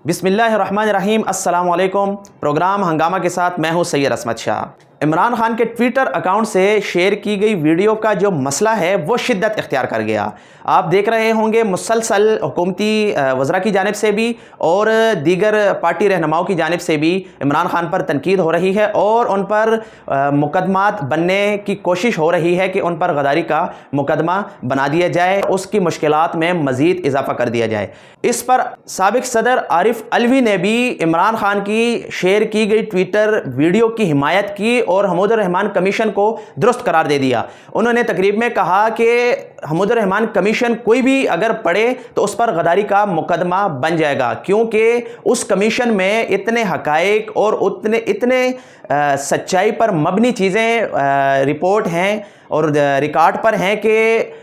बिस्मिल्लाहिर्रहमानिर्रहीम। अस्सलाम वालेकुम। प्रोग्राम हंगामा के साथ मैं हूं सैयद असमत शाह। इमरान खान के ट्विटर अकाउंट से शेयर की गई वीडियो का जो मसला है वो शिद्दत इख्तियार कर गया। आप देख रहे होंगे मुसलसल हुकूमती वज़रा की जानिब से भी और दीगर पार्टी रहनुमाओं की जानिब से भी इमरान खान पर तनकीद हो रही है और उन पर मुकदमात बनने की कोशिश हो रही है कि उन पर गद्दारी का मुकदमा बना दिया जाए, उसकी मुश्किलात में मज़ीद इजाफा कर दिया जाए। इस पर साबिक सदर आरिफ अलवी ने भी इमरान खान की शेयर की गई ट्विटर वीडियो की हिमायत की और हमीदुर रहमान कमीशन को दुरुस्त करार दे दिया। उन्होंने तकरीब में कहा कि हमीदुर रहमान कमीशन कोई भी अगर पढ़े तो उस पर गद्दारी का मुकदमा बन जाएगा, क्योंकि उस कमीशन में इतने हकाइक और इतने सच्चाई पर मबनी चीज़ें रिपोर्ट हैं और रिकॉर्ड पर हैं कि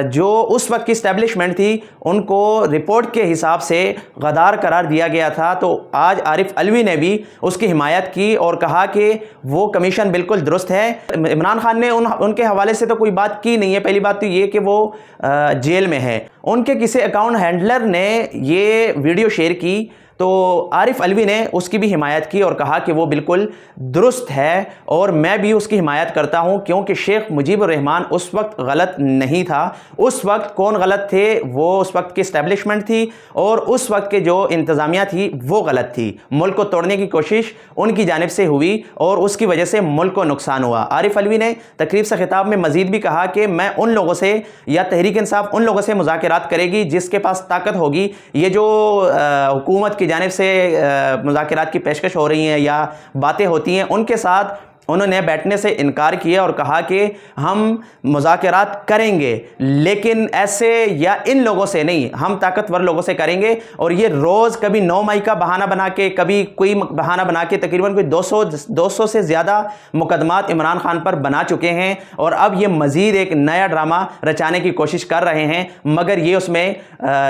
जो उस वक्त की इस्टेब्लिशमेंट थी उनको रिपोर्ट के हिसाब से गद्दार करार दिया गया था। तो आज आरिफ अलवी ने भी उसकी हिमायत की और कहा कि वो कमीशन बिल्कुल दुरुस्त है। इमरान खान ने उनके हवाले से तो कोई बात की नहीं है। पहली बात तो ये कि वो जेल में है। उनके किसी अकाउंट हैंडलर ने ये वीडियो शेयर की तो आरिफ अलवी ने उसकी भी हिमायत की और कहा कि वो बिल्कुल दुरुस्त है और मैं भी उसकी हिमायत करता हूं, क्योंकि शेख मुजीबुर रहमान उस वक्त गलत नहीं था। उस वक्त कौन गलत थे? वो उस वक्त की इस्टेब्लिशमेंट थी और उस वक्त के जो इंतज़ामिया थी वो गलत थी। मुल्क को तोड़ने की कोशिश उनकी जानिब से हुई और उसकी वजह से मुल्क को नुकसान हुआ। आरिफ अलवी ने तकरीब से खिताब में मज़ीद भी कहा कि मैं उन लोगों से या तहरीक इंसाफ उन लोगों से मुज़ाकरात करेगी जिसके पास ताकत होगी। ये जो हुकूमत की जानिब से मुज़ाकरात की पेशकश हो रही हैं या बातें होती हैं, उनके साथ उन्होंने बैठने से इनकार किया और कहा कि हम मुज़ाकरात करेंगे लेकिन ऐसे या इन लोगों से नहीं, हम ताकतवर लोगों से करेंगे। और ये रोज़ कभी 9 मई का बहाना बना के, कभी कोई बहाना बना के तकरीबन कोई 200 से ज़्यादा मुकदमात इमरान खान पर बना चुके हैं और अब ये मज़ीद एक नया ड्रामा रचाने की कोशिश कर रहे हैं, मगर ये उसमें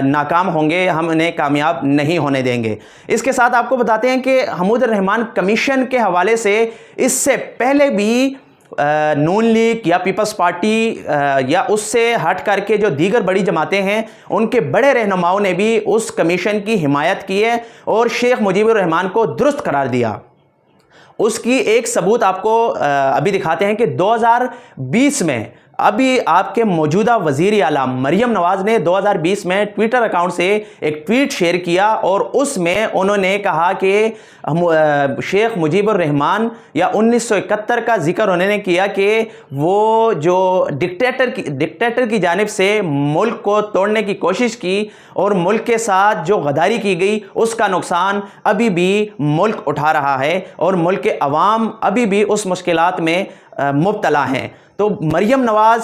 नाकाम होंगे, हम इन्हें कामयाब नहीं होने देंगे। इसके साथ आपको बताते हैं कि हमीदुर रहमान कमीशन के हवाले से इससे पहले भी नून लीग या पीपल्स पार्टी या उससे हट करके जो दीगर बड़ी जमातें हैं उनके बड़े रहनुमाओं ने भी उस कमीशन की हिमायत की है और शेख मुजीबुर रहमान को दुरुस्त करार दिया। उसकी एक सबूत आपको अभी दिखाते हैं कि 2020 में अभी आपके मौजूदा वज़ीर आला मरियम नवाज़ ने 2020 में ट्विटर अकाउंट से एक ट्वीट शेयर किया और उसमें उन्होंने कहा कि शेख मुजीबुर रहमान या 1971 का जिक्र उन्होंने किया कि वो जो डिक्टेटर की जानिब से मुल्क को तोड़ने की कोशिश की और मुल्क के साथ जो गद्दारी की गई उसका नुकसान अभी भी मुल्क उठा रहा है और मुल्क के अवाम अभी भी उस मुश्किलात में मुब्तला हैं। तो मरियम नवाज़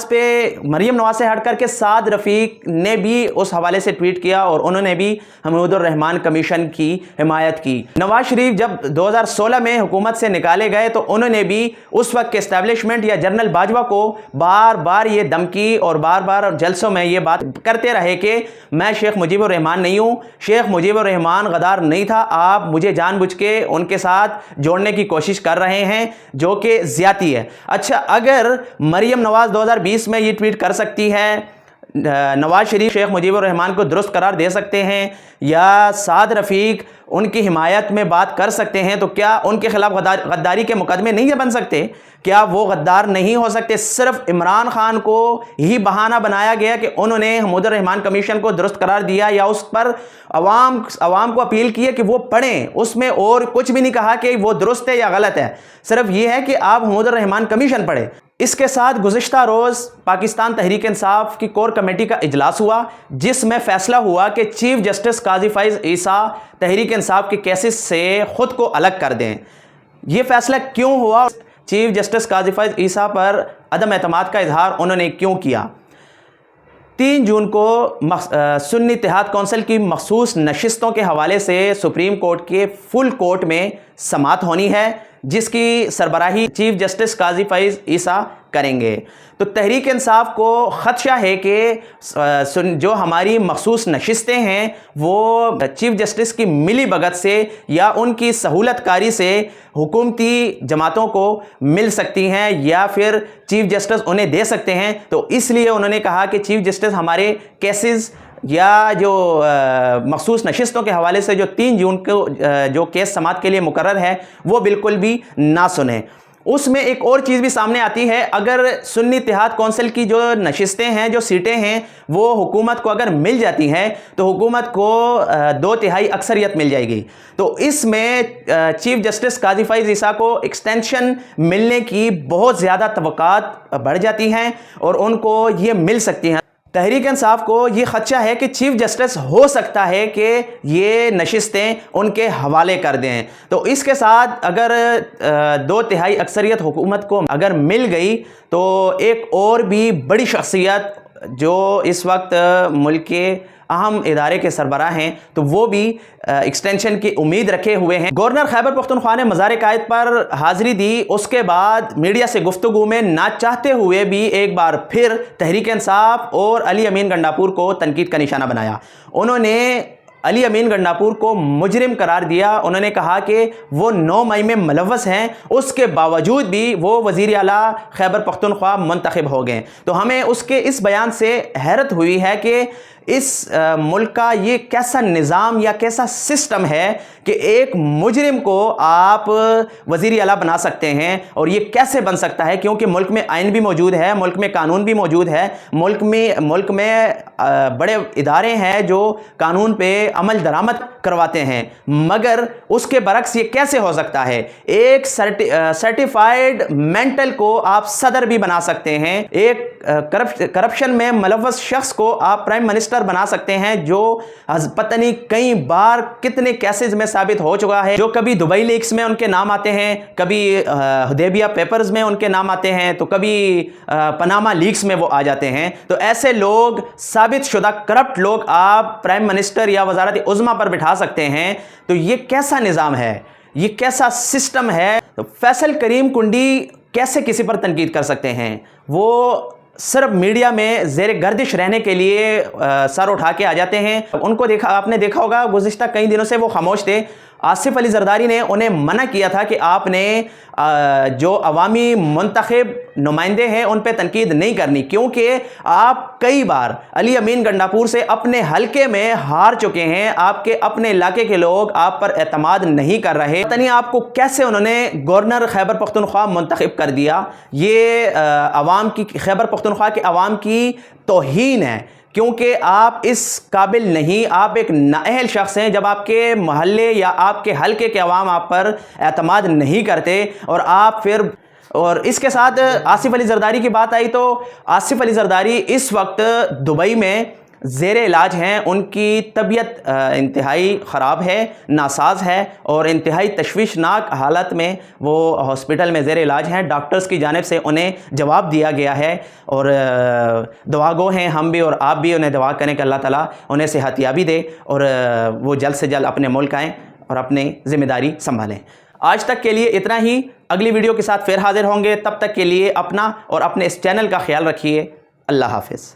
से हट करके साद रफ़ीक ने भी उस हवाले से ट्वीट किया और उन्होंने भी हमीदुर रहमान कमीशन की हिमायत की। नवाज शरीफ जब 2016 में हुकूमत से निकाले गए तो उन्होंने भी उस वक्त के इस्टेब्लिशमेंट या जनरल बाजवा को बार बार ये धमकी और बार बार जलसों में ये बात करते रहे कि मैं शेख मुजीबुर रहमान नहीं हूँ, शेख मुजीबुर रहमान गद्दार नहीं था, आप मुझे जानबूझ के उनके साथ जोड़ने की कोशिश कर रहे हैं जो कि ज़्यादती है। अच्छा, अगर मरियम नवाज़ 2020 में ये ट्वीट कर सकती है, नवाज शरीफ शेख मुजीबुर रहमान को दुरुस्त करार दे सकते हैं या साद रफ़ीक उनकी हिमायत में बात कर सकते हैं, तो क्या उनके खिलाफ गद्दारी के मुकदमे नहीं बन सकते? क्या वो गद्दार नहीं हो सकते? सिर्फ इमरान खान को ही बहाना बनाया गया कि उन्होंने हमीदुर रहमान कमीशन को दुरुस्त करार दिया या उस पर अवाम को अपील की है कि वो पढ़ें, उसमें और कुछ भी नहीं कहा कि वो दुरुस्त है या गलत है, सिर्फ ये है कि आप हमीदुर रहमान कमीशन पढ़ें। इसके साथ गुज़िश्ता रोज़ पाकिस्तान तहरीक इंसाफ की कोर कमेटी का इजलास हुआ जिसमें फैसला हुआ कि चीफ जस्टिस काजी फैज़ ईसा तहरीक इंसाफ के केसेस से ख़ुद को अलग कर दें। यह फैसला क्यों हुआ? चीफ जस्टिस काजी फैज़ ईसा पर अदम एतमाद का इजहार उन्होंने क्यों किया? 3 जून को सुन्नी इत्तेहाद कौंसिल की मखसूस नशिस्तों के हवाले से सुप्रीम कोर्ट के फुल कोर्ट में समाअत होनी है जिसकी सरबराही चीफ जस्टिस काजी फैज़ ईसा करेंगे। तो तहरीक इंसाफ को ख़दशा है कि जो हमारी मखसूस नशिस्तें हैं वो चीफ जस्टिस की मिली भगत से या उनकी सहूलतकारी से हुकूमती जमातों को मिल सकती हैं या फिर चीफ जस्टिस उन्हें दे सकते हैं। तो इसलिए उन्होंने कहा कि चीफ जस्टिस हमारे केसेस یا جو مخصوص نشستوں کے حوالے سے جو 3 جون کو جو کیس سماعت کے لیے مقرر ہے وہ بالکل بھی نہ سنیں۔ اس میں ایک اور چیز بھی سامنے آتی ہے، اگر سنی اتحاد کونسل کی جو نشستیں ہیں، جو سیٹیں ہیں، وہ حکومت کو اگر مل جاتی ہیں تو حکومت کو 2/3 اکثریت مل جائے گی۔ تو اس میں چیف جسٹس قاضی فائز عیسیٰ کو ایکسٹینشن ملنے کی بہت زیادہ توقعات بڑھ جاتی ہیں اور ان کو یہ مل سکتی ہیں۔ تحریک انصاف کو یہ خدشہ ہے کہ چیف جسٹس ہو سکتا ہے کہ یہ نشستیں ان کے حوالے کر دیں۔ تو اس کے ساتھ اگر 2/3 اکثریت حکومت کو اگر مل گئی تو ایک اور بھی بڑی شخصیت جو اس وقت ملک کے اہم ادارے کے سربراہ ہیں تو وہ بھی ایکسٹینشن کی امید رکھے ہوئے ہیں۔ گورنر خیبر پختونخوا نے مزار قائد پر حاضری دی، اس کے بعد میڈیا سے گفتگو میں نہ چاہتے ہوئے بھی ایک بار پھر تحریک انصاف اور علی امین گنڈاپور کو تنقید کا نشانہ بنایا۔ انہوں نے علی امین گنڈاپور کو مجرم قرار دیا۔ انہوں نے کہا کہ وہ 9 مئی میں ملوث ہیں، اس کے باوجود بھی وہ وزیر اعلیٰ خیبر پختونخوا منتخب ہو گئے۔ تو ہمیں اس کے اس بیان سے حیرت ہوئی ہے کہ اس ملک کا یہ کیسا نظام یا کیسا سسٹم ہے کہ ایک مجرم کو آپ وزیر اعلیٰ بنا سکتے ہیں، اور یہ کیسے بن سکتا ہے؟ کیونکہ ملک میں آئین بھی موجود ہے، ملک میں قانون بھی موجود ہے، ملک میں بڑے ادارے ہیں جو قانون پہ عمل درآمد کرواتے ہیں، مگر اس کے برعکس یہ کیسے ہو سکتا ہے؟ ایک سرٹیفائیڈ مینٹل کو آپ صدر بھی بنا سکتے ہیں، ایک کرپشن میں ملوث شخص کو آپ پرائم منسٹر بنا سکتے ہیں، جو پتہ نہیں کئی بار کتنے کیسز میں ثابت ہو چکا ہے، جو کبھی دبئی لیکس میں ان کے نام آتے ہیں، کبھی حدیبیہ پیپرز میں ان کے نام آتے ہیں، تو کبھی پاناما لیکس میں وہ آ جاتے ہیں۔ تو ایسے لوگ، ثابت شدہ کرپٹ لوگ آپ پرائم منسٹر یا وزارت عظمیٰ پر بٹھا سکتے ہیں۔ تو یہ کیسا نظام ہے؟ یہ کیسا سسٹم ہے؟ تو فیصل کریم کنڈی کیسے کسی پر تنقید کر سکتے ہیں؟ وہ صرف میڈیا میں زیر گردش رہنے کے لیے سر اٹھا کے آ جاتے ہیں۔ ان کو آپ نے دیکھا ہوگا گزشتہ کئی دنوں سے وہ خاموش تھے۔ آصف علی زرداری نے انہیں منع کیا تھا کہ آپ نے جو عوامی منتخب نمائندے ہیں ان پہ تنقید نہیں کرنی، کیونکہ آپ کئی بار علی امین گنڈاپور سے اپنے حلقے میں ہار چکے ہیں، آپ کے اپنے علاقے کے لوگ آپ پر اعتماد نہیں کر رہے۔ پتہ نہیں آپ کو کیسے انہوں نے گورنر خیبر پختونخوا منتخب کر دیا۔ یہ عوام کی، خیبر پختونخوا کے عوام کی توہین ہے، کیونکہ آپ اس قابل نہیں، آپ ایک نااہل شخص ہیں جب آپ کے محلے یا آپ کے حلقے کے عوام آپ پر اعتماد نہیں کرتے، اور آپ پھر، اور اس کے ساتھ آصف علی زرداری کی بات آئی تو آصف علی زرداری اس وقت دبئی میں زیر علاج ہیں۔ ان کی طبیعت انتہائی خراب ہے، ناساز ہے، اور انتہائی تشویشناک حالت میں وہ ہاسپٹل میں زیر علاج ہیں۔ ڈاکٹرز کی جانب سے انہیں جواب دیا گیا ہے، اور دعا گو ہیں ہم بھی اور آپ بھی، انہیں دعا کریں کہ اللہ تعالیٰ انہیں صحت یابی دے اور وہ جلد سے جلد اپنے ملک آئیں اور اپنی ذمہ داری سنبھالیں۔ آج تک کے لیے اتنا ہی، اگلی ویڈیو کے ساتھ پھر حاضر ہوں گے۔ تب تک کے لیے اپنا اور اپنے اس چینل کا خیال رکھیے۔ اللہ حافظ۔